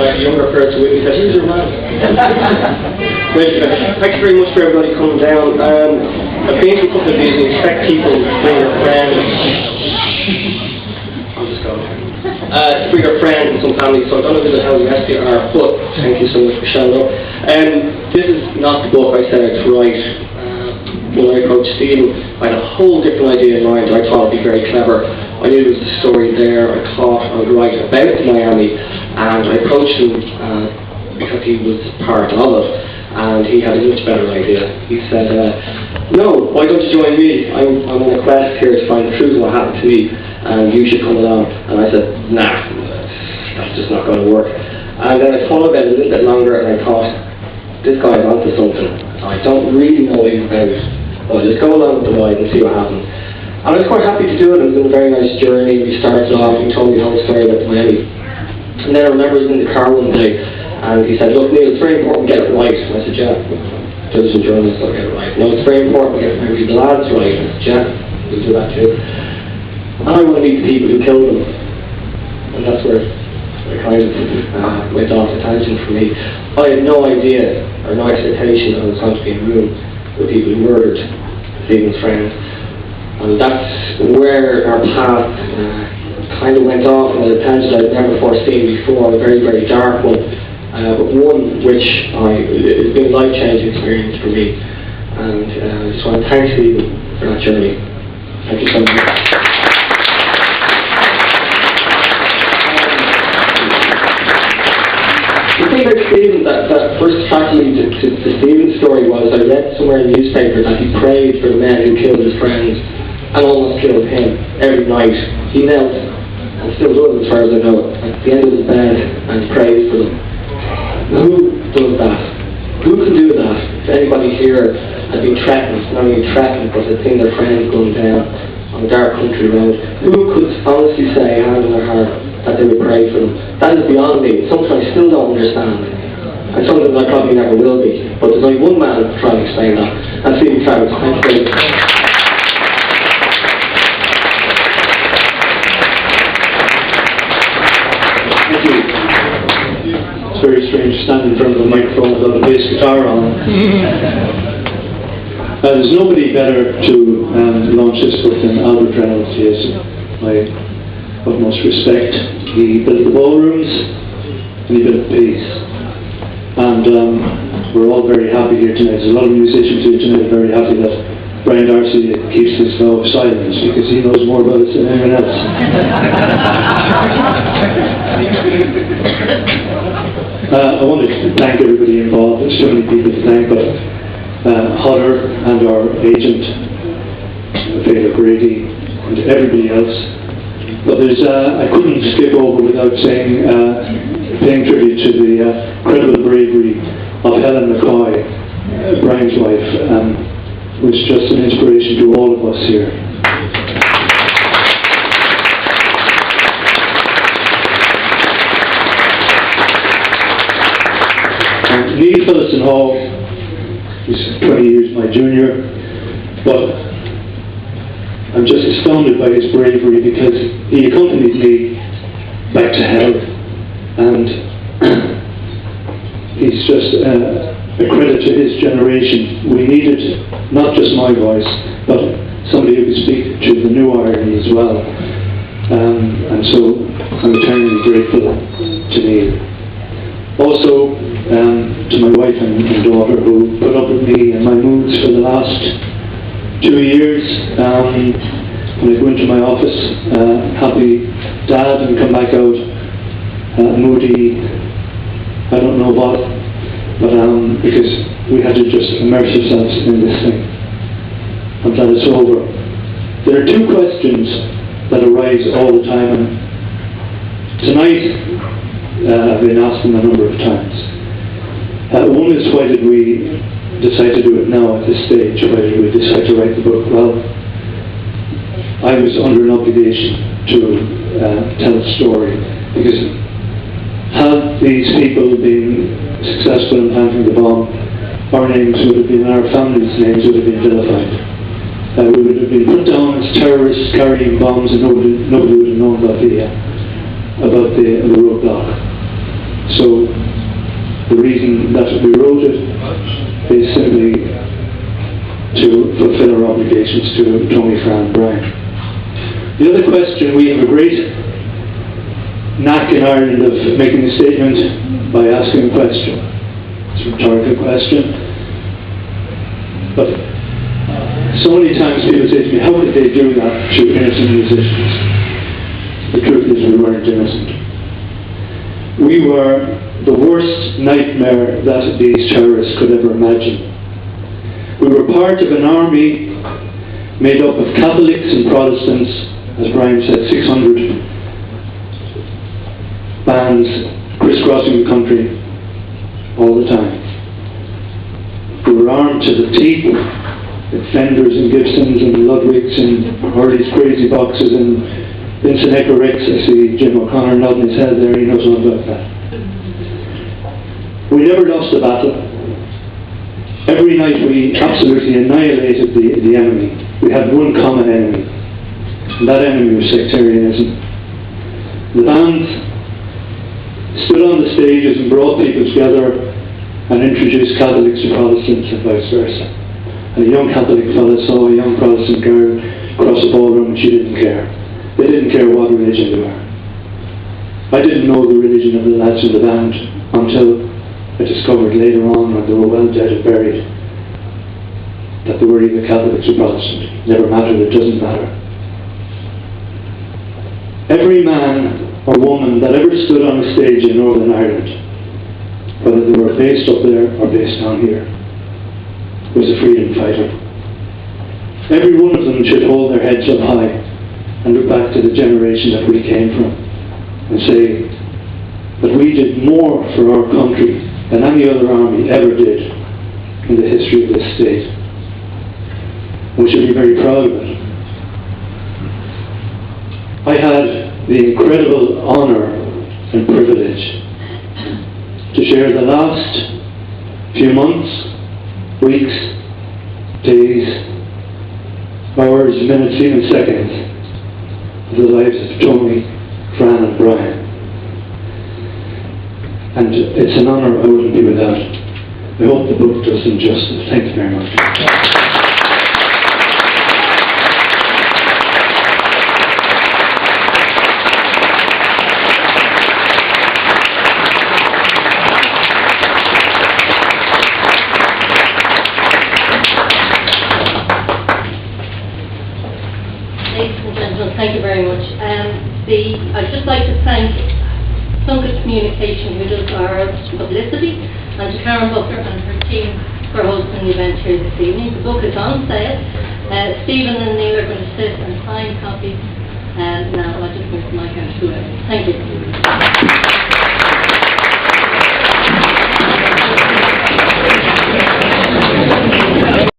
like a younger person with me said, "Here's your man." Thanks very much for everybody coming down. I've been to a couple of these and expect people to bring their friends. I'll just go. Bring your friends and some family, so I don't know who the hell the rest of you are, but thank you so much for showing up. This is not the book I set out to write. When I approached Stephen, I had a whole different idea in mind. I thought it would be very clever. I knew there was a story there. I thought I would write about Miami, and I approached him because he was part of it, and he had a much better idea. He said, "No, why don't you join me? I'm on a quest here to find the truth of what happened to me, and you should come along." And I said, "Nah, that's just not going to work." And then I thought about it a little bit longer, and I thought, this guy's onto something. I don't really know anything about it. I'll just go along with the ride and see what happens. And I was quite happy to do it. It was a very nice journey. We started off, he told me the whole story about Miami. And then I remember I was in the car one day, and he said, "Look, Neil, it's very important we get it right." And I said, "Yeah, there's some journalists that'll get it right." "No, it's very important we get the lads right." I said, "Yeah, we'll do that too." And I want to meet the people who killed them. And that's where it kind of went off the tangent for me. I had no idea, or no expectation that I was going to be in a room with people who murdered Stephen's friend. And that's where our path kind of went off on a tangent I'd never before seen before, a very, very dark one, but one which it's been a life-changing experience for me. And I just want to thank Stephen for that journey. Thank you so much. The thing about Stephen that first attracted me to Stephen's story was I read somewhere in the newspaper that he prayed for the men who killed his friends and almost killed him every night. He knelt, and still does as far as I know, at the end of his bed and prayed for them. Who does that? Who can do that? If anybody here had been threatened, not only threatened, but had seen their friends gunned down on a dark country road, who could honestly say, hand on their heart, that they would pray for them? That is beyond me. It's something I still don't understand. And something I probably never will be. But there's only one man to try and explain that. And Stephen Travers. Thank you very much. Thank you. It's very strange to stand in front of the microphone without a bass guitar on. There's nobody better to launch this book than Albert Reynolds. He has my utmost respect. He built the ballrooms and he built peace. And we're all very happy here tonight. There's a lot of musicians here tonight very happy that Brian Darcy keeps this vow of silence because he knows more about it than anyone else. I want to thank everybody involved. There's so many people to thank, but Hodder and our agent, Faith Brady, and everybody else. But I couldn't skip over without saying, paying tribute to the incredible bravery of Helen McCoy, Brian's wife, who is just an inspiration to all of us here. Neil Fetherstonhaugh is 20 years my junior, but I'm just astounded by his bravery because he accompanied me back to hell, and he's just a credit to his generation. We needed not just my voice, but somebody who could speak to the new irony as well. And so I'm eternally grateful to Neil. Also, to my wife and daughter who put up with me and my moods for the last 2 years. When I go into my office, happy dad, and come back out moody, I don't know what, but because we had to just immerse ourselves in this thing. I'm glad it's over. There are two questions that arise all the time, and tonight I've been asked them a number of times. One is, why did we decide to do it now at this stage? Why did we decide to write the book? Well, I was under an obligation to tell a story, because had these people been successful in planting the bomb, our names would have been, our families' names would have been vilified. We would have been put down as terrorists carrying bombs, and nobody would have known about the roadblock. So that we wrote it is simply to fulfill our obligations to Tony, Fran, and Brian. The other question, we have a great knack in Ireland of making a statement by asking a question. It's a rhetorical question. But so many times people say to me, how could they do that to innocent musicians? The truth is we weren't innocent. We were the worst nightmare that these terrorists could ever imagine. We were part of an army made up of Catholics and Protestants, as Brian said, 600 bands crisscrossing the country all the time. We were armed to the teeth with Fenders and Gibsons and Ludwigs and Hurley's crazy boxes and Vincent Echo Ricks. I see Jim O'Connor nodding his head there, he knows all about that. We never lost a battle. Every night we absolutely annihilated the enemy. We had one common enemy, and that enemy was sectarianism. The band stood on the stages and brought people together and introduced Catholics to Protestants and vice versa. And a young Catholic fellow saw a young Protestant girl cross the ballroom and she didn't care. They didn't care what religion they were. I didn't know the religion of the lads in the band until I discovered later on, when they were well dead and buried, that they were either Catholics or Protestant. It never mattered, it doesn't matter. Every man or woman that ever stood on a stage in Northern Ireland, whether they were based up there or based down here, was a freedom fighter. Every one of them should hold their heads up high and look back to the generation that we came from and say that we did more for our country than any other army ever did in the history of this state. We should be very proud of it. I had the incredible honour and privilege to share the last few months, weeks, days, hours, minutes, even seconds of the lives of Tony, Fran and Brian. And it's an honour I wouldn't be without. I hope the book does them justice. Thank you very much. Ladies and gentlemen, thank you very much. I'd just like to thank Sunket Communication, who does our publicity, and to Karen Butler and her team for hosting the event here this evening. The book is on sale. Stephen and Neil are going to sit and sign copies. Now I'll just move the mic out to whoever. Thank you.